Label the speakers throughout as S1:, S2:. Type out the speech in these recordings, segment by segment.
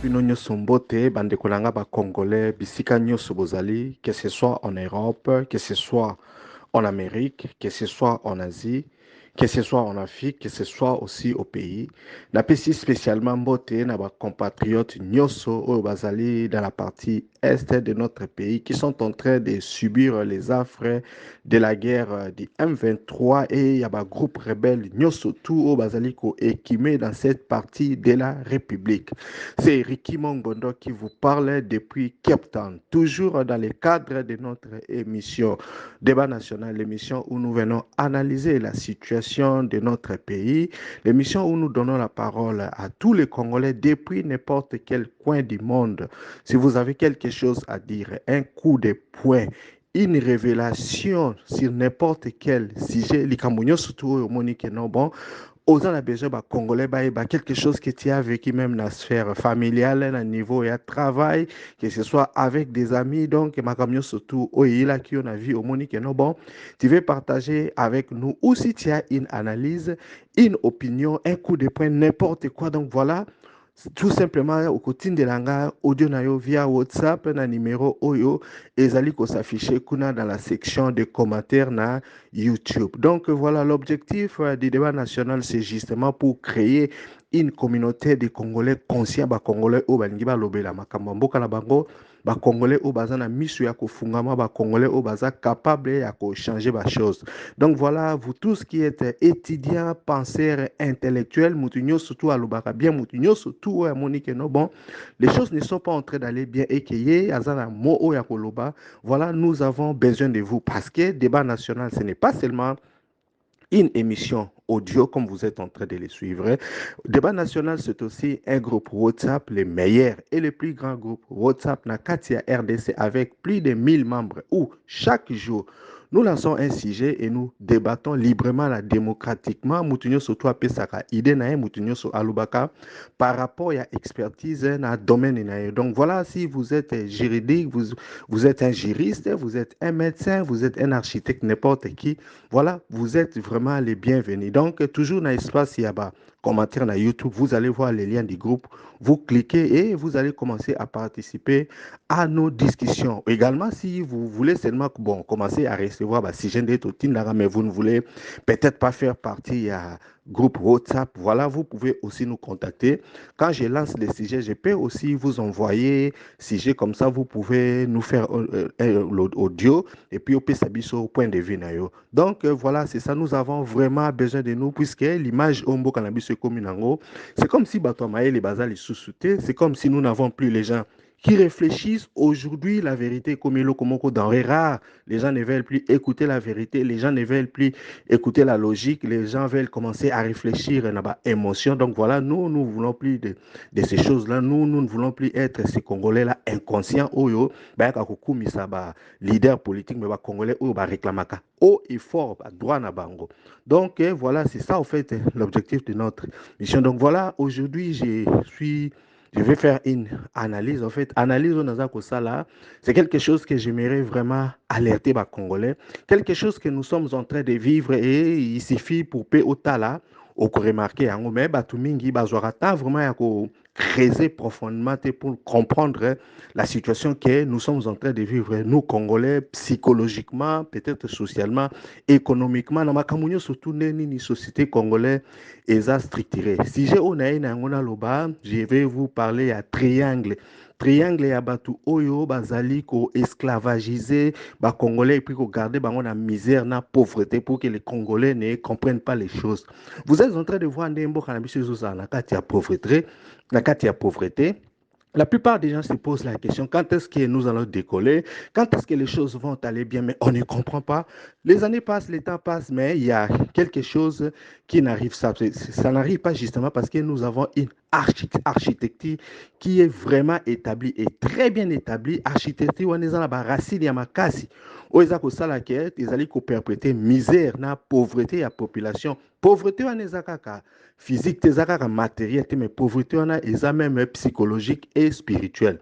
S1: bino nyonso mbote bandeko na nga congolais bisika nyonso bozali, que ce soit en Europe, que ce soit en Amérique, que ce soit en Asie, que ce soit en Afrique, que ce soit aussi au pays. Napesi spécialement mbote na ba compatriotes nyonso oyo bazali dans la partie est de notre pays qui sont en train de subir les affres de la guerre du M23 et il y a un groupe rebelle nyonso tout au bazali ko équimé dans cette partie de la République. C'est Ricky Mongondo qui vous parle depuis Cape Town, toujours dans le cadre de notre émission Débat national, l'émission où nous venons analyser la situation de notre pays, l'émission où nous donnons la parole à tous les Congolais depuis n'importe quel coin du monde. Si vous avez quelque chose à dire, un coup de poing, une révélation sur n'importe quel sujet, likambo surtout au Monique non bon, aux a besoin de Congolais, quelque chose que tu as vécu même dans la sphère familiale, dans le niveau et à travail, que ce soit avec des amis, donc ma camion surtout, il a qui on a vu au Monique non bon, tu veux partager avec nous ou si tu as une analyse, une opinion, un coup de poing, n'importe quoi. Donc voilà, tout simplement au quotidien de l'anga audio nayo via WhatsApp na numéro oyo ezali ko s'afficher kuna dans la section de commentaires na YouTube. Donc voilà, l'objectif du débat national c'est justement pour créer une communauté de Congolais conscients, ba Congolais au balingi ba lobela makambo mboka na bango, ba Congolais au baza na misu ya kofungama, ba Congolais au baza capable ya ko changer ba chose. Donc voilà, vous tous qui êtes étudiants, penseurs, intellectuels, Moutinho surtout à Lubaka, bien Moutinho surtout à Monique no bon, les choses ne sont pas en train d'aller bien équillées, Azana Mo ya Koloba. Voilà, nous avons besoin de vous parce que débat national, ce n'est pas seulement une émission audio comme vous êtes en train de les suivre. Débat national, c'est aussi un groupe WhatsApp, les meilleurs et les plus grands groupes WhatsApp, Nakatia RDC, avec plus de 1000 membres, où chaque jour, nous lançons un sujet et nous débattons librement, démocratiquement. Moutinho surtout à Pesaka, idée nae Moutinho sur Alubaka par rapport à expertise dans le domaine nae. Donc voilà, si vous êtes juridique, vous êtes un juriste, vous êtes un médecin, vous êtes un architecte, n'importe qui, voilà, vous êtes vraiment les bienvenus. Donc toujours dans l'espace, il y a un commentaire dans YouTube, vous allez voir les liens du groupe, vous cliquez et vous allez commencer à participer à nos discussions. Également, si vous voulez seulement commencer à recevoir si j'ai des mais vous ne voulez peut-être pas faire partie à groupe WhatsApp, voilà, vous pouvez aussi nous contacter. Quand je lance les sujets, je peux aussi vous envoyer sujets comme ça, vous pouvez nous faire l'audio et puis au PSABISO au point de vue. Donc voilà, c'est ça, nous avons vraiment besoin de nous puisque l'image Ombo Cannabis Communango, c'est comme si Batoamae les Bazal les sous-soutés, c'est comme si nous n'avons plus les gens qui réfléchissent aujourd'hui la vérité comme il est denrée rare. Les gens ne veulent plus écouter la vérité, les gens ne veulent plus écouter la logique, les gens veulent commencer à réfléchir à la émotion. Donc voilà, nous ne voulons plus de ces choses-là. Nous ne voulons plus être ces Congolais-là inconscients. Oyo, leader politique, mais Congolais, oyo, réclamaka haut et fort, droit na bango. Donc voilà, c'est ça en fait l'objectif de notre mission. Donc voilà, aujourd'hui, je vais faire une analyse. En fait, analyse au Nazako Sala, c'est quelque chose que j'aimerais vraiment alerter les Congolais. Quelque chose que nous sommes en train de vivre et il suffit pour P.O.T.A.L.A. au remarquer, mais Batumingi, Bazouarata, vraiment, il faut creuser profondément pour comprendre la situation que nous sommes en train de vivre, nous Congolais, psychologiquement, peut-être socialement, économiquement, dans ma surtout, ni société congolaise est structurée. Si j'ai loba, je vais vous parler à triangle ya batu oyo bazali ko esclavagiser ba congolais et puis ko garder bango na misère na pauvreté pour que les congolais ne comprennent pas les choses. Vous êtes en train de voir ndembo kana biso zo na kati ya pauvreté. La plupart des gens se posent la question, quand est-ce que nous allons décoller? Quand est-ce que les choses vont aller bien? Mais on ne comprend pas. Les années passent, les temps passent, mais il y a quelque chose qui n'arrive pas. Ça n'arrive pas justement parce que nous avons une architecture qui est vraiment établie et très bien établie. Architecture, on est dans la racine, il y a ma casse. On est à la quête, ils allaient perpétrer misère, pauvreté à population. Pauvreté, on est à physique, matériel, mais pauvreté, on a même psychologique et spirituel.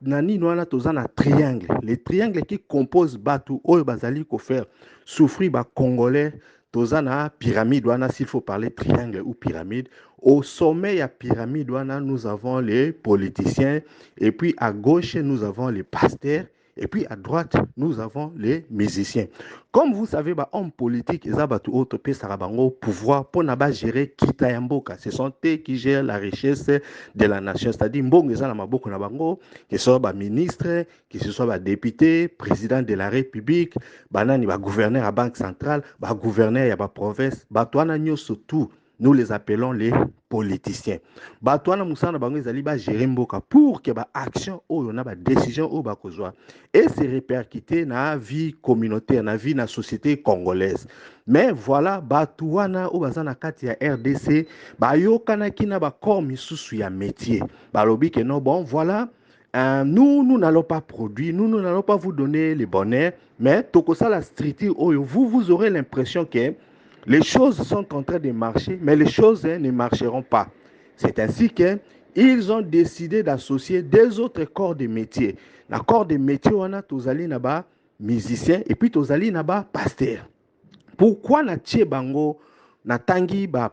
S1: Nani no na tozana triangle. Les triangles qui composent Batu, Oyo Bazali ko faire souffrir ba Congolais. Tozana, pyramide, s'il faut parler triangle ou pyramide. Au sommet, il y a pyramide, nous avons les politiciens. Et puis à gauche, nous avons les pasteurs. Et puis à droite, nous avons les musiciens. Comme vous savez, homme politique, ils ont autre pouvoir pour gérer Kitayamboka. Ce sont eux qui gèrent la richesse de la nation. C'est-à-dire, Mbongo, ils ont que ce soit ministre, que ce soit député, président de la République, gouverneur à la Banque centrale, gouverneur à la province, surtout. Nous les appelons les politiciens. Batouana Moussana Bango ezali ba gérer mboka pour que ba action ou na ba décision ou ba kozwa et se répercuter na vie communautaire, na vie na société congolaise. Mais voilà batouana ou bazana kati ya RDC ba yokana kina ba corps misusu ya métier. Ba lobi que non bon voilà nous n'allons pas produire, nous n'allons pas vous donner les bonheurs, mais tokosa la structure vous aurez l'impression que les choses sont en train de marcher, mais les choses ne marcheront pas. C'est ainsi qu'ils ont décidé d'associer des autres corps de métier. Le corps de métier, on a tozali naba musicien et puis tozali naba pasteur. Pourquoi na tche bango na tangi ba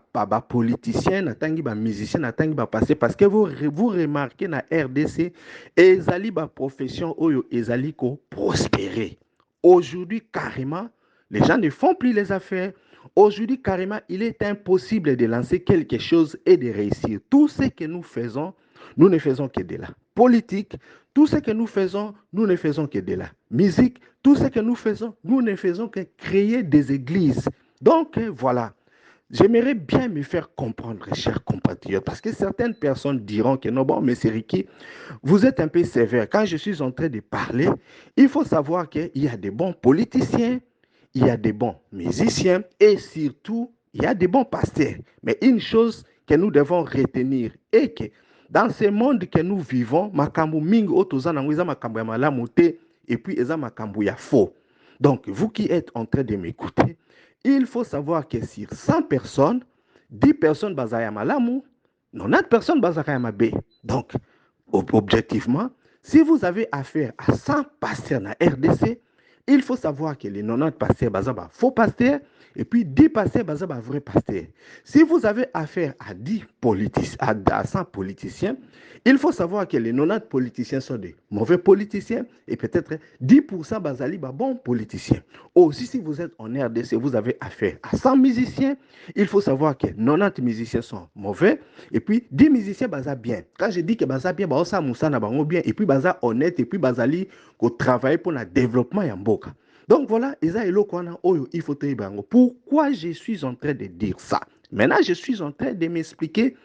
S1: politicien, na tangi ba musicien, na tangi ba pasteur? Parce que vous remarquez na RDC, ezali ba profession oyo ezali ko prospérer. Aujourd'hui, carrément, les gens ne font plus les affaires. Aujourd'hui, carrément, il est impossible de lancer quelque chose et de réussir. Tout ce que nous faisons, nous ne faisons que de la politique. Tout ce que nous faisons, nous ne faisons que de la musique. Tout ce que nous faisons, nous ne faisons que créer des églises. Donc, voilà. J'aimerais bien me faire comprendre, chers compatriotes, parce que certaines personnes diront que non, bon, mais c'est Ricky, vous êtes un peu sévère. Quand je suis en train de parler, il faut savoir qu'il y a des bons politiciens, il y a des bons musiciens et surtout, il y a des bons pasteurs. Mais une chose que nous devons retenir est que dans ce monde que nous vivons, makambu mingi otozana ngwiza makambu ya malamu te et puis eza makambu ya faux. Donc, vous qui êtes en train de m'écouter, il faut savoir que sur 100 personnes, 10 personnes bazaya malamu, 90 personnes bazaya mabe. Donc, objectivement, si vous avez affaire à 100 pasteurs dans RDC, il faut savoir que les 90 pasteurs bazaba faux pasteurs et puis 10 pasteurs bazaba vrai pasteurs. Si vous avez affaire à 10 politiciens, à 100 politiciens, il faut savoir que les 90 politiciens sont des mauvais politiciens et peut-être 10% bazali ba bons politiciens. Aussi, si vous êtes en RDC, vous avez affaire à 100 musiciens, il faut savoir que 90 musiciens sont mauvais et puis 10 musiciens baza bien. Quand je dis que baza bien, baza moussa na bango bien et puis baza honnête et puis bazali ko travailler pour le développement ya mboka. Donc voilà, il faut te bango. Pourquoi je suis en train de dire ça? Maintenant, je suis en train de m'expliquer.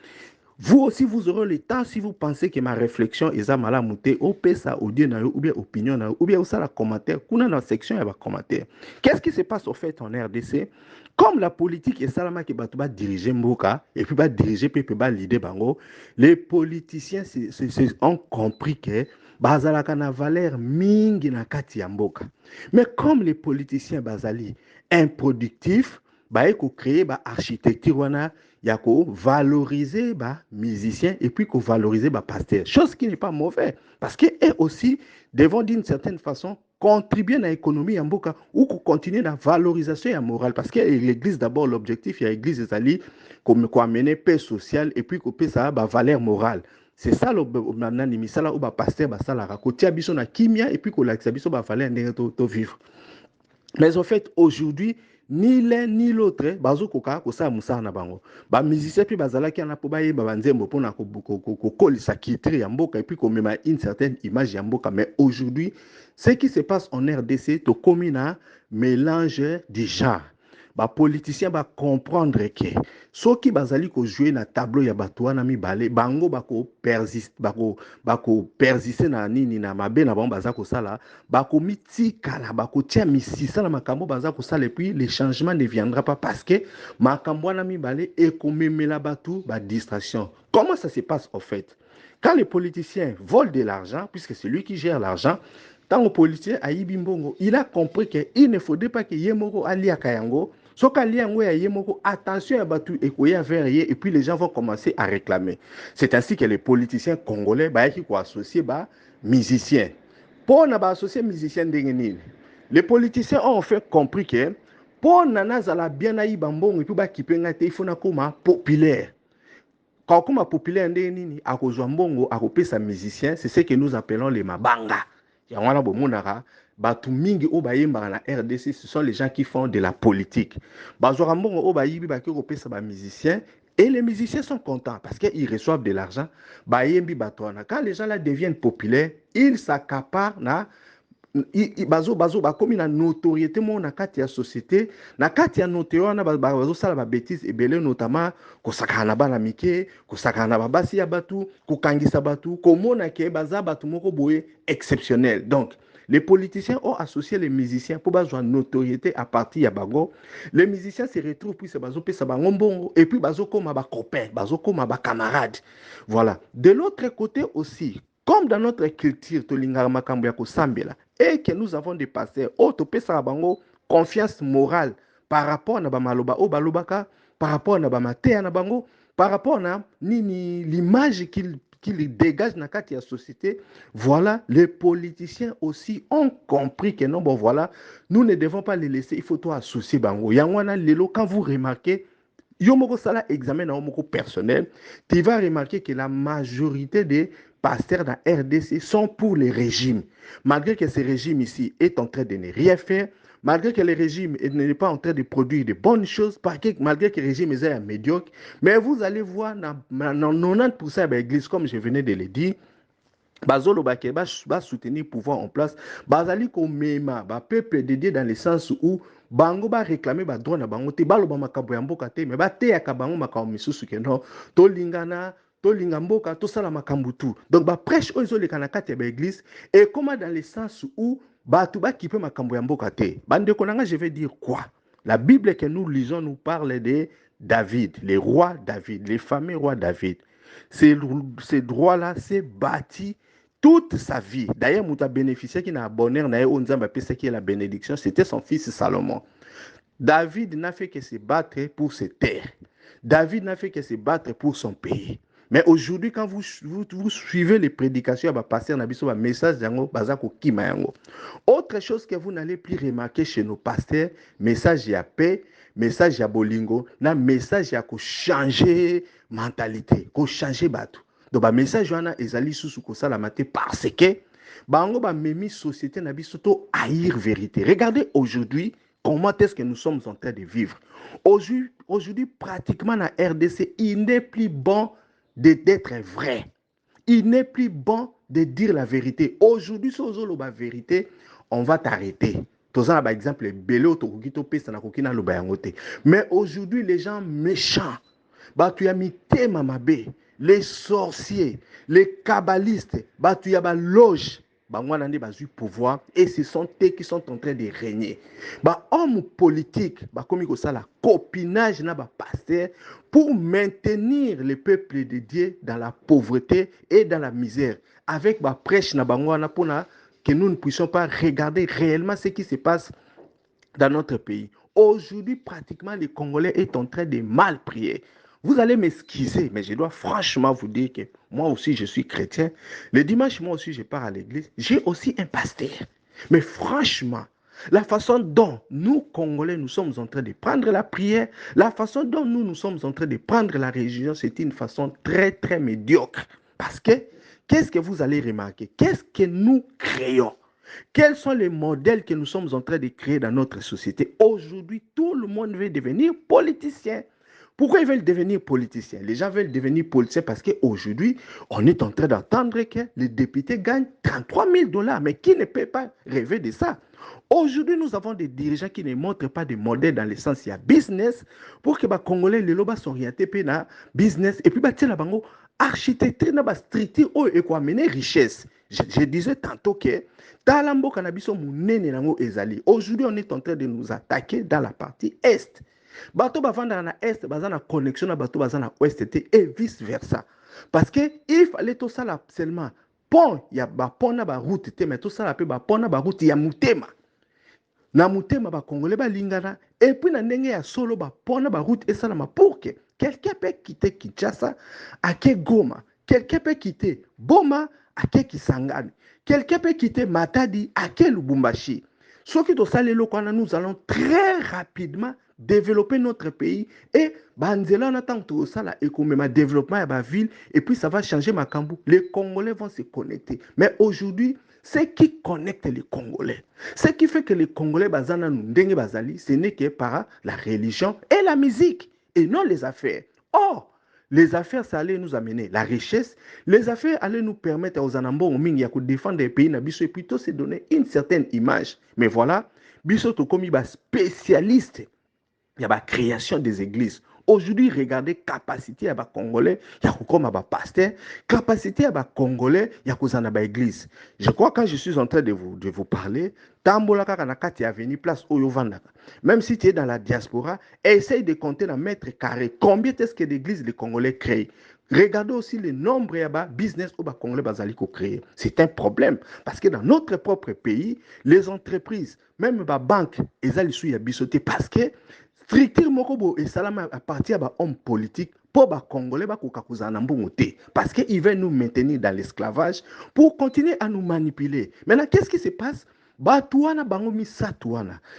S1: Vous aussi, vous aurez le temps si vous pensez que ma réflexion est malamouté, ou ça audio ou bien opinion ou bien ça la commentaire, qu'on a dans la section il y a commentaire. Qu'est-ce qui se passe au fait en RDC? Comme la politique est salama qui va diriger Mboka et puis va diriger puis va leader bango, les politiciens ont compris que bazalaka na valeur mingi na kati ya mboka. Mais comme les politiciens bazali improductifs, ba eko créer ba architecture wana ya ko valoriser ba musiciens et puis ko valoriser ba pasteur. Chose qui n'est pas mauvaise parce que eux aussi devant d'une certaine façon contribuer à l'économie ya mboka ou continuer la valorisation ya morale parce que l'église d'abord l'objectif ya l'église ezali comme ko amener paix sociale et puis ko paix ça ba valeur morale. C'est ça le nanani misala ou ba pasteur ba sala rakotia biso na kimia et puis ko lakisa biso ba valeur ndenge to vivre. Mais en fait aujourd'hui ni l'un ni l'autre bazo koka ko sa musa na bango ba musicien puis bazala ki na po ba yeba banzembo pona ko kolisa kitri ya mboka et puis ko mema une certaine image ya mboka. Mais aujourd'hui ce qui se passe en RDC to komi na mélange du genre. Ba politicien ba comprendre que ceux qui bazali ko jouer na tableau ya batouana mi balé bango bako persister na nini na mabe na bango bazako sala bako mitika la bako tia misisa na makambo bazako sala et puis le changement ne viendra pas parce que makambo na mi balé et komemela batu ba distraction. Comment ça se passe au fait? Quand les politiciens volent de l'argent, puisque c'est lui qui gère l'argent, tant au politicien Ayibi Mbongo, il a compris qu'il ne faudrait pas que Yemoko Ali Akayango, so Kaliango ya Yemoko, attention à Batu et Koya Verrier, et puis les gens vont commencer à réclamer. C'est ainsi que les politiciens congolais, qui sont associés, musiciens. Pour ne pas associer musiciens d'Engenil, les politiciens ont fait compris que Pour nanazala bien na ibambongo et puis ba kipenga te il faut na koma populaire. Quand on a populaire nini a kozwa mbongo a kopesa musicien, c'est ce que nous appelons les mabanga. Ya wana bo monara batu mingi o bayemba na RDC, ce sont les gens qui font de la politique. Bazwa mbongo o bayibi ba ki kopesa ba musicien et les musiciens sont contents parce qu'ils reçoivent de l'argent. Bayembi batwana. Quand les gens là deviennent populaires, ils s'accaparent na bazo bakomi na notoriété mo na kati ya société na kati ya noté wana bazo sala ba bêtises ebele notamment kosakana na bana mike kosakana na babasi ya batu kokangisa batu komona ke baza batu moko boye exceptionnel. Donc les politiciens ont associé les musiciens pour bazo notoriété à partir ya bango. Les musiciens se retrouvent puis bazo pesa bango mbongo et puis bazo koma ba copains bazo koma ba camarades. Voilà. De l'autre côté aussi, comme dans notre culture tolingara makambo ya kosambela et que nous avons des pasteurs auto pesa bango confiance morale par rapport na ba maloba o balobaka, par rapport na ba matea na bango, par rapport na nini l'image qu'il dégage na kati ya société. Voilà, les politiciens aussi ont compris que non, bon voilà, nous ne devons pas les laisser, il faut toi associer bango. Yangwana lelo, quand vous remarquez Yomoko Sala examen na Yomoko personnel, tu vas remarquer que la majorité des pasteurs dans RDC sont pour les régimes. Malgré que ce régime ici est en train de ne rien faire, malgré que le régime n'est pas en train de produire de bonnes choses, malgré que le régime est médiocre, mais vous allez voir dans 90% de l'église, comme je venais de le dire, bazolo bake ba soutenir pouvoir en place bazali ko mema ba peuple dédié dans le sens où bango ba réclamer ba droit na bango te balo ba makambo ya mboka te mais ba te ya ka bango makambo misusu ke non to lingana to linga mboka to sala makambo tout. Donc ba prêche ozo le kana kati ya ba église et comment dans le sens où ba tu ba kipe makambo ya mboka te bande konanga. Je vais dire quoi? La Bible que nous lisons nous parle de David, les rois David, les fameux rois David. Ces droits-là s'est bâti toute sa vie. D'ailleurs, Mouta bénéficié qui n'a bonheur, qui est la bénédiction, c'était son fils Salomon. David n'a fait que se battre pour ses terres. David n'a fait que se battre pour son pays. Mais aujourd'hui, quand vous suivez les prédications, va passer un message autre chose que vous n'allez plus remarquer chez nos pasteurs, message ya paix, message ya bolingo, na message ya changer mentalité, changer bateau. Donc ba message wana ezali susu ko sala maté parce que bango ba memi société na biso to haïr vérité. Regardez aujourd'hui comment est-ce que nous sommes en train de vivre. Aujourd'hui pratiquement na RDC, il n'est plus bon d'être vrai. Il n'est plus bon de dire la vérité. Aujourd'hui, si on la vérité, on va t'arrêter. Par exemple, mais aujourd'hui, les gens méchants, les sorciers, les kabbalistes, tu as loge, pouvoir et ce sont eux qui sont en train de régner. Homme politique, comme il y a copinage na pasteur pour maintenir le peuple de Dieu dans la pauvreté et dans la misère. Avec ma prêche na bangwana pour que nous ne puissions pas regarder réellement ce qui se passe dans notre pays. Aujourd'hui, pratiquement, les Congolais est en train de mal prier. Vous allez m'excuser, mais je dois franchement vous dire que moi aussi, je suis chrétien. Le dimanche, moi aussi, je pars à l'église. J'ai aussi un pasteur. Mais franchement, la façon dont nous, Congolais, nous sommes en train de prendre la prière, la façon dont nous sommes en train de prendre la religion, c'est une façon très, très médiocre. Parce que, qu'est-ce que vous allez remarquer? Qu'est-ce que nous créons? Quels sont les modèles que nous sommes en train de créer dans notre société? Aujourd'hui, tout le monde veut devenir politicien. Pourquoi ils veulent devenir politiciens? Les gens veulent devenir politiciens parce qu'aujourd'hui, on est en train d'entendre que les députés gagnent 33 000 $. Mais qui ne peut pas rêver de ça? Aujourd'hui, nous avons des dirigeants qui ne montrent pas de modèle dans le sens il y a business pour que les Congolais les lobas s'orientent dans business et puis la bango architecture na structure et quoi mener richesse. Je disais tantôt que aujourd'hui, on est en train de nous attaquer dans la partie est. Bato bavanda na est, baza na connexion na bato baza na ouest et vice versa. Parce que il fallait tout ça là seulement pont ya ba pont na ba route te mais tout ça là pe ba pont na ba route ya mutema. Na mutema ba congolais ba lingana et puis na ndenge ya solo ba pont na ba route et ça là pour que quelqu'un peut quitter Kinshasa à Goma, quelqu'un peut quitter Boma à Kisangani, quelqu'un peut quitter Matadi à Lubumbashi. Ce qui est nous allons très rapidement développer notre pays et banzela on attend tout ça là et comme ma développement à ma ville et puis ça va changer ma Cambou. Les Congolais vont se connecter. Mais aujourd'hui, ce qui connecte les Congolais, ce qui fait que les Congolais bazana ndenge bazali, ce n'est que par la religion et la musique et non les affaires. Or, les affaires, ça allait nous amener la richesse. Les affaires allaient nous permettre aux Anambos de défendre les pays et plutôt se donner une certaine image. Mais voilà, Bisso Tokomi est spécialiste. Il y a la création des églises. Aujourd'hui, regardez la capacité à les Congolais, il y a comme à pasteur, capacité à les Congolais, il y a une église. Je crois que quand je suis en train de vous parler, Tambola Kanakati a venu place Oyovanda. Même si tu es dans la diaspora, essaye de compter dans mètre carré. Combien est-ce que d'églises les Congolais créent? Regardez aussi le nombre de business que les Congolais ont créé. C'est un problème. Parce que dans notre propre pays, les entreprises, même les banques, elles ont été bisoté parce que structure mokobo et salama à partir d'un homme politique pour les Congolais parce qu'ils veulent nous maintenir dans l'esclavage pour continuer à nous manipuler. Maintenant, qu'est-ce qui se passe?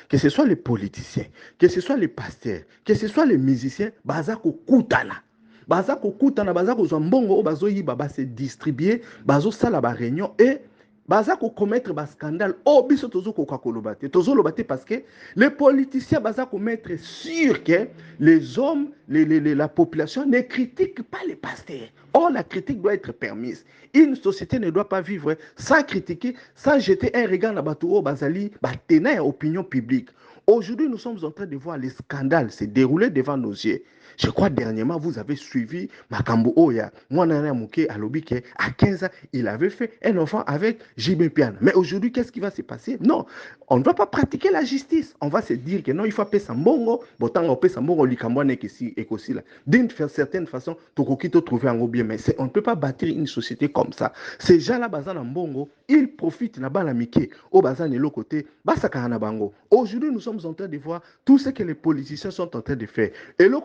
S1: Que ce soit les politiciens, que ce soit les pasteurs, que ce soit les musiciens, bazako kutana. Bazako kutana, bazako zambongo, bazo yiba, se distribuer, bazo sala ba réunion et bazako commettre ba scandale. Oh, biso tozo ko kakolobate. Tozo lobate parce que les politiciens bazako mettre sûr que les hommes, la population ne critiquent pas les pasteurs. Or, la critique doit être permise. Une société ne doit pas vivre sans critiquer, sans jeter un regard na baturo bazali, tenir opinion publique. Aujourd'hui, nous sommes en train de voir les scandales se dérouler devant nos yeux. Je crois dernièrement, vous avez suivi Makambo Oya. Moi, Nana Mouké à Lobike, à 15 ans, il avait fait un enfant avec JB Pian. Mais aujourd'hui, qu'est-ce qui va se passer? Non, on ne va pas pratiquer la justice. On va se dire que non, il faut payer Sambongo, botan on paye Sambongo, l'Ikambouane et aussi là. D'une certaine façon, Tokokito trouver un bien, mais on ne peut pas bâtir une société comme ça. Ces gens-là, Bazan Mbongo, ils profitent là-bas la Miké, au Bazan de l'autre côté, Basakana Bango. Aujourd'hui, nous sommes en train de voir tout ce que les politiciens sont en train de faire. Et là,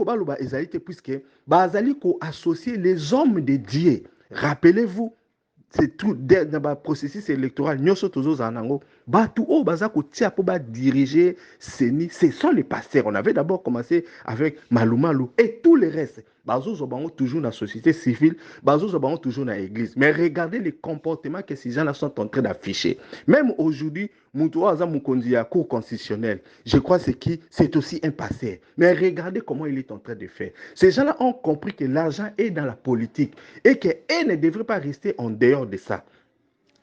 S1: puisque Bazali ko associer les hommes de Dieu. Rappelez-vous, c'est tout dans le processus électoral. Nous sommes tous en Ango. Tout au bazako tia pour diriger Seni. Ce sont les pasteurs. On avait d'abord commencé avec Malou Malou et tous les restes. Bazo Zobango toujours dans la société civile, Bazo Zobango toujours dans l'église. Mais regardez les comportements que ces gens-là sont en train d'afficher. Même aujourd'hui, Moutouaza Moukondi à cour constitutionnelle, je crois que c'est aussi un pasteur. Mais regardez comment il est en train de faire. Ces gens-là ont compris que l'argent est dans la politique et qu'elle ne devrait pas rester en dehors de ça.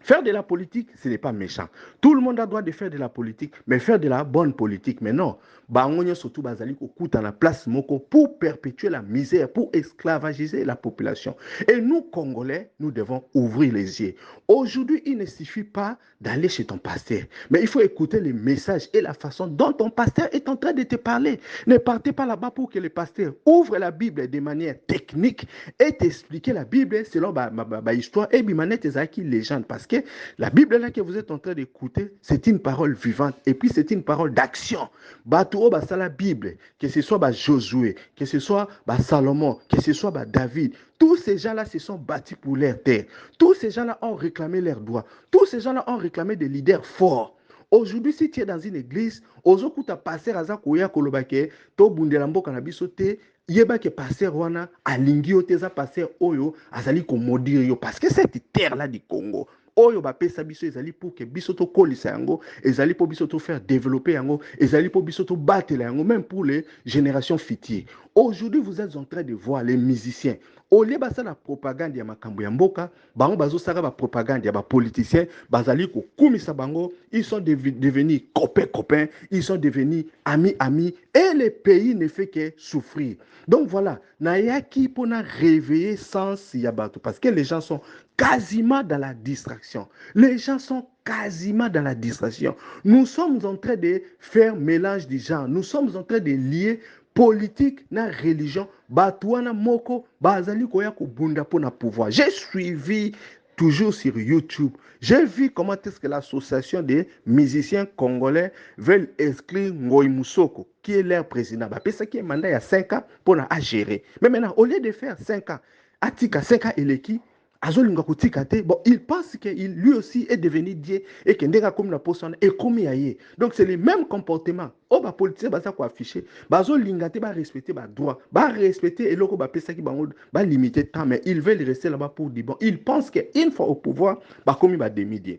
S1: Faire de la politique, ce n'est pas méchant. Tout le monde a le droit de faire de la politique, mais faire de la bonne politique. Mais non, Bangonyo surtout Bazali coûte à la place Moko pour perpétuer la misère, pour esclavagiser la population. Et nous, Congolais, nous devons ouvrir les yeux. Aujourd'hui, il ne suffit pas d'aller chez ton pasteur, mais il faut écouter les messages et la façon dont ton pasteur est en train de te parler. Ne partez pas là-bas pour que le pasteur ouvre la Bible de manière technique et t'expliquer la Bible selon ma histoire et bimanette ezaki légende parce que la Bible là que vous êtes en train d'écouter, c'est une parole vivante et puis c'est une parole d'action. Batouo basa la Bible, que ce soit Josué, que ce soit Salomon, que ce soit David, tous ces gens-là se sont battus pour leur terre. Tous ces gens-là ont réclamé leurs droits. Tous ces gens-là ont réclamé des leaders forts. Aujourd'hui, si tu es dans une église, ozokuta passer aza koya kolobake, to bundela mboka na biso te, yeba ke passer wana alingi yo te za passer oyo azali ko modire yo parce que cette terre là du Congo oyo bapesa biso ezali pour que biso to kolisa yango, ezali pour biso to faire développer yango, ezali pour biso to batela yango même pour les générations futures. Aujourd'hui, vous êtes en train de voir les musiciens. Au lieu de la propagande ya makambo ya mboka, bango bazo sara ba propagande ya ba politiciens, bazali ko kumisa bango, ils sont devenus copains, ils sont devenus amis et le pays ne fait que souffrir. Donc voilà, nayaki pona réveiller sens yabato parce que les gens sont quasiment dans la distraction. Les gens sont quasiment dans la distraction. Nous sommes en train de faire mélange des genres. Nous sommes en train de lier politique na religion. Batouana moko bazali koya ko bunda pour na pouvoir. J'ai suivi toujours sur YouTube. J'ai vu comment est-ce que l'association des musiciens congolais veulent exclure Ngoï Moussoko, qui est leur président. C'est qui est mandat il y a 5 ans pour gérer. Mais maintenant, au lieu de faire 5 ans, Atika 5 ans, il est qui? azolinga kotika te. Bon, il pense que lui aussi est devenu Dieu et que ndeka comme la personne est comme yaye. Donc c'est le même comportement. Oh ba politicien ba ça ko afficher, ba zolinga te ba respecter ba droit, ba respecter et loko ba pesa ki bango ba limiter temps, mais ils veulent rester là-bas pour dire bon, ils pensent qu'une fois au pouvoir, ba comme ba demi-dieu.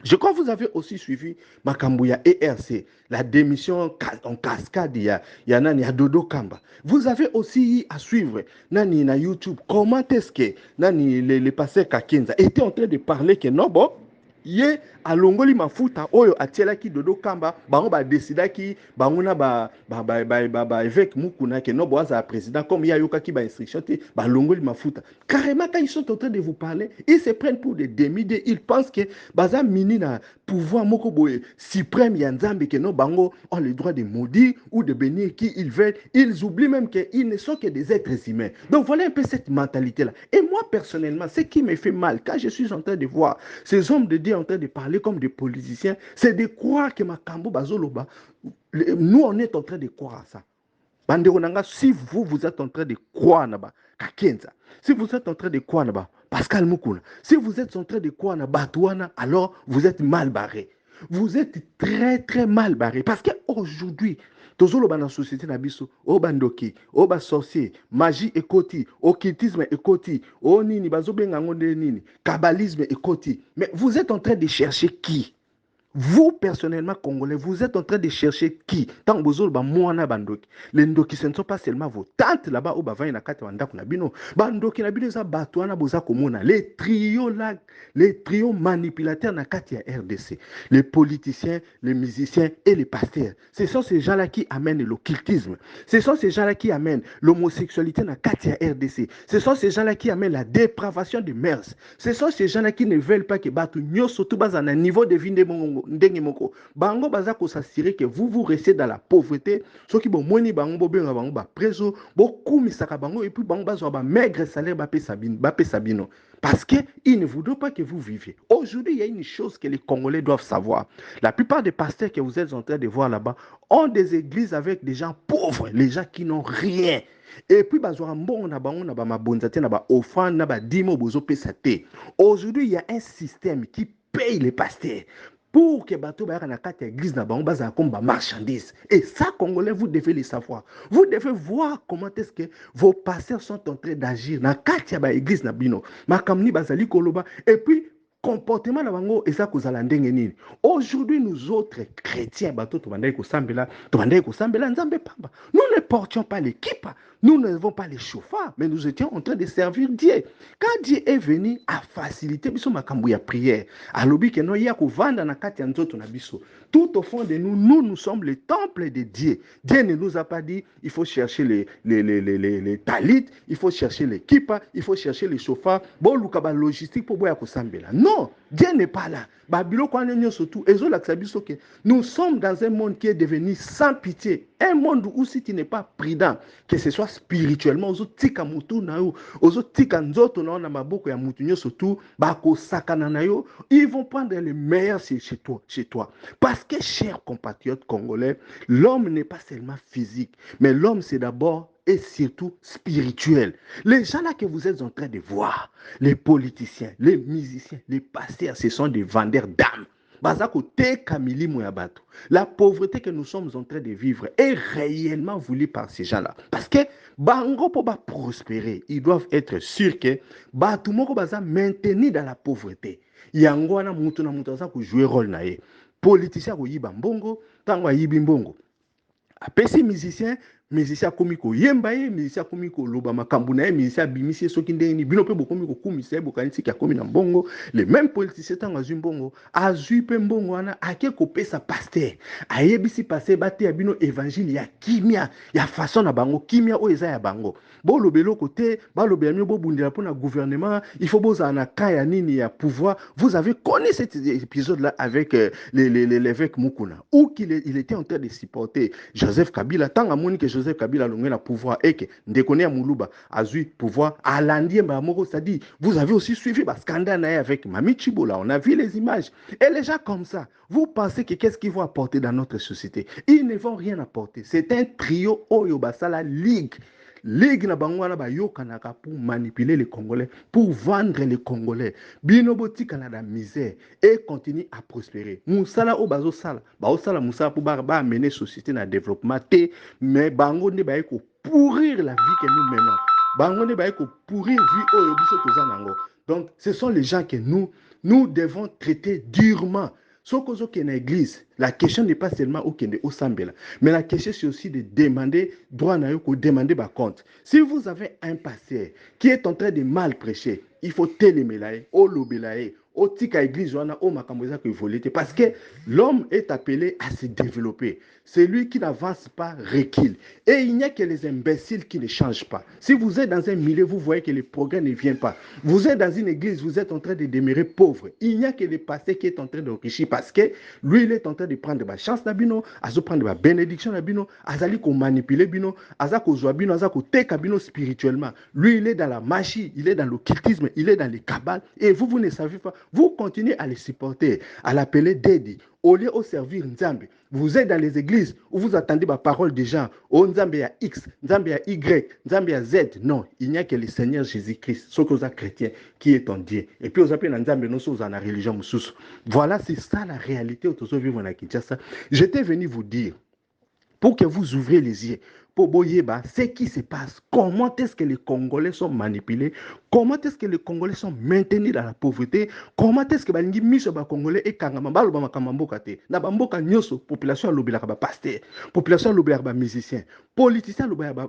S1: Je crois que vous avez aussi suivi Makambouya ERC, la démission en cascade, il y a Dodo Kamba. Vous avez aussi à suivre Nani na YouTube, comment est-ce que Nani le passé Kakenza était en train de parler que non, bon, ye alongoli mafuta oyo atielaki Dodo Kamba bango ba décidaki bango na ba évêque Mukuna que non boaza président comme ya yokaki ba instruction te ba longoli mafuta carrément quand ils sont en train de vous parler ils se prennent pour des demi-dieux ils pensent que baza mini na pouvoir moko boye suprême ya Nzambe que non bango ont le droit de maudire ou de bénir qui ils veulent. Ils oublient même qu'ils ne sont que des êtres humains. Donc voilà un peu cette mentalité là. Et moi personnellement ce qui me fait mal quand je suis en train de voir ces hommes de Dieu en train de parler comme des politiciens, c'est de croire que Makambo Bazoloba, nous on est en train de croire à ça. Banderonanga, si vous êtes en train de croire Naba, Kakenza, si vous êtes en train de croire Naba, Pascal Moukouna, si vous êtes en train de croire Naba Batouana, alors vous êtes mal barré. Vous êtes très très mal barré. Parce qu'aujourd'hui, tozolo dans la société nabiso, o bandoki, o ba sorcier, magie ekoti, occultisme ekoti, o nini bazobenga ngonde nini, kabbalisme ekoti. Mais vous êtes en train de chercher qui? Vous, personnellement, Congolais, vous êtes en train de chercher qui? Tant que vous avez bandoki. Les ndoki, ce ne sont pas seulement vos tantes là-bas où bavaille na kate wanda kunabino. Bandoki na bino za batouana boza komona. Les trios là, les trios manipulateurs na kate ya RDC. Les politiciens, les musiciens et les pasteurs. Ce sont ces gens-là qui amènent l'occultisme. Ce sont ces gens-là qui amènent l'homosexualité na kate ya RDC. Ce sont ces gens-là qui amènent la dépravation des mœurs. Ce sont ces gens-là qui ne veulent pas que batu nyoso tout bas à un niveau de vie de mongo. Bango baza ko s'assurer que vous restez dans la pauvreté. Ceux qui bon moni bango bo benga bango ba preso beaucoup misaka bango et puis bango bazo ba maigre salaire ba sabino parce que ils ne voudront pas que vous viviez. Aujourd'hui, il y a une chose que les Congolais doivent savoir. La plupart des pasteurs que vous êtes en train de voir là-bas ont des églises avec des gens pauvres, les gens qui n'ont rien. Et puis aujourd'hui, il y a un système qui paye les pasteurs pour que bateau ba na kati église na bango baza comme ba marchandise. Et ça, Congolais, vous devez le savoir. Vous devez voir comment est-ce que vos pasteurs sont en train d'agir na kati ba église na bino. Makamni bazali koloba et puis comportement na bango eza kozala ndenge nini. Aujourd'hui, nous autres chrétiens bateau to bandai ko sambela nzambe pamba. Nous ne portions pas l'équipe. Nous n'avons pas les chauffards, mais nous étions en train de servir Dieu. Quand Dieu est venu à faciliter biso makambu ya prière, alobi ke no ya ko vanda na kati ya nzoto na biso. Tout au fond de nous, nous sommes le temple de Dieu. Dieu ne nous a pas dit il faut chercher les talit, il faut chercher les kippa, il faut chercher les chauffards. Bon, lukaba logistique pour boya ko sambela. Non, Dieu n'est pas là. Babilo kwa nyo surtout ezo la biso ke nous sommes dans un monde qui est devenu sans pitié. Un monde où si tu n'es pas prudent, que ce soit spirituellement, ozo tika mutu na yo, ozo tika nzoto na na maboko ya mutu nyo surtout, bako sakana na yo, ils vont prendre le meilleur chez toi. Parce que, chers compatriotes congolais, l'homme n'est pas seulement physique, mais l'homme c'est d'abord et surtout spirituel. Les gens là que vous êtes en train de voir, les politiciens, les musiciens, les pasteurs, ce sont des vendeurs d'âmes. La pauvreté que nous sommes en train de vivre est réellement voulue par ces gens-là. Parce que bango pour prospérer, ils doivent être sûrs que tout le monde va maintenir dans la pauvreté. Yango na mutu na mutu za ko jouer rôle na ye. Politicien ko yiba mbongo, tango yibi mbongo. Apesi musicien komiko yemba ye musicien komiko loba makambu na ye musicien bimisi soki ndeni bino pe bokomiko kumisa bokanisi ki akomi na mbongo les mêmes politiciens tango azwi mbongo azwi pe mbongo wana ake kopesa pasteur ayebisi pasteur bate ya bino évangile ya kimia ya façon na bango kimia o eza ya bango bo lobelo côté ba lobela mio bo bundela pona gouvernement il faut boza na kaya nini ya pouvoir. Vous avez connu cet épisode là avec l'évêque Mukuna où il était en train de supporter Joseph Kabila tant à moni que Joseph Kabila longé la pouvoir et que ndekone ya Muluba a eu pouvoir à l'andie Mbamoko, c'est-à-dire vous avez aussi suivi le scandale avec Mami Chibola, on a vu les images et les gens comme ça vous pensez que qu'est-ce qu'ils vont apporter dans notre société? Ils ne vont rien apporter. C'est un trio Oyo Basala Ligue. ligue na bango wana ba yokanaka pour manipuler les Congolais, pour vendre les Congolais. Bino botika na da misère et continue à prospérer. Musala o bazo sala, ba o sala musala pour ba amener société na développement té, mais bango ne ba ko pourrir la vie que nous menons. Bango ne ba ko pourrir vie o yobiso tozanango. Donc ce sont les gens que nous devons traiter durement. Sokozo qui est dans l'église, la question n'est pas seulement au Kende, au Sambela, mais la question c'est aussi de demander, droit na yoko, demander par compte. Si vous avez un pasteur qui est en train de mal prêcher, il faut télémélaer, au lobelae, au tika église, au makamboza que vous parce que l'homme est appelé à se développer. Celui qui n'avance pas recule. Et il n'y a que les imbéciles qui ne changent pas. Si vous êtes dans un milieu, vous voyez que le progrès ne vient pas. Vous êtes dans une église, vous êtes en train de demeurer pauvre. Il n'y a que le pasteur qui est en train d'enrichir parce que lui, il est en train de prendre ma chance d'abino, à se prendre ma bénédiction d'abino, à s'ali qu'on manipule bino, à ça qu'on joue bino, à ça qu'on teka bino spirituellement. Lui, il est dans la magie, il est dans l'occultisme, il est dans les cabales. Et vous ne savez pas. Vous continuez à les supporter, à l'appeler Dedi. Au lieu de servir Nzambe, vous êtes dans les églises où vous attendez la parole des gens. Oh, Nzambe à X, Nzambe à Y, Nzambe à Z. Non, il n'y a que le Seigneur Jésus-Christ, ce que vous êtes chrétien, qui est ton Dieu. Et puis vous appelez Nzambe, non, vous en la religion. Voilà, c'est ça la réalité où vous vivez à Kinshasa. J'étais venu vous dire, pour que vous ouvrez les yeux, pour Boyeba, ce qui se passe, comment est-ce que les Congolais sont manipulés, comment est-ce que les Congolais sont maintenus dans la pauvreté, comment est-ce que les Congolais et Kangamba, na bamboka nyoso, population lobilaka ba pasteur, population lobilaka ba musicien, politicien lobilaka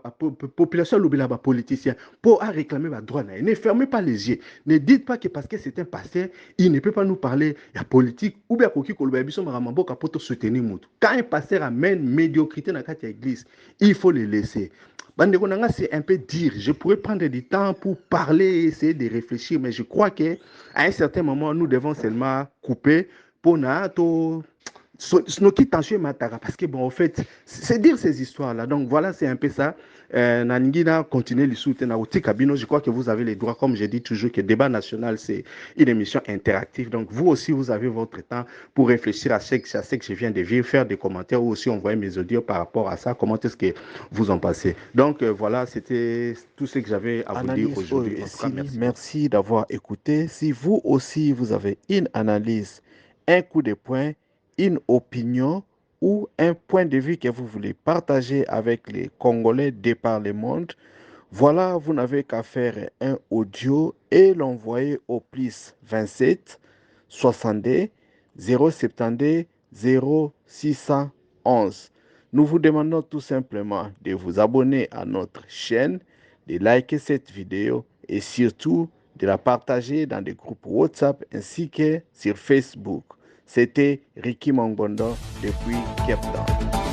S1: population lobilaka ba politicien, pour réclamer ba droit. Ne fermez pas les yeux, ne dites pas que parce que c'est un pasteur, il ne peut pas nous parler de politique, ou bien koki koloba biso makamboka pour te soutenir mutu. Quand un pasteur amène médiocrité dans la église, il faut les laisser. C'est un peu dire. Je pourrais prendre du temps pour parler, essayer de réfléchir, mais je crois qu'à un certain moment, nous devons seulement couper pour parce que bon, en fait, c'est dire ces histoires-là. Donc voilà, c'est un peu ça. Naningina continue le soutien à Otikabino. Je crois que vous avez les droits, comme je dis toujours, que Débat National, c'est une émission interactive. Donc vous aussi, vous avez votre temps pour réfléchir à ce que je viens de vivre, faire des commentaires ou aussi envoyer mes audios par rapport à ça. Comment est-ce que vous en passez? Donc voilà, c'était tout ce que j'avais à vous dire aujourd'hui. En tout cas,
S2: merci d'avoir écouté. Si vous aussi, vous avez une analyse, un coup de poing, une opinion ou un point de vue que vous voulez partager avec les Congolais de par le monde, voilà, vous n'avez qu'à faire un audio et l'envoyer au plus 27 62 072 0611. Nous vous demandons tout simplement de vous abonner à notre chaîne, de liker cette vidéo et surtout de la partager dans des groupes WhatsApp ainsi que sur Facebook. C'était Ricky Mangbondo depuis Cape Town.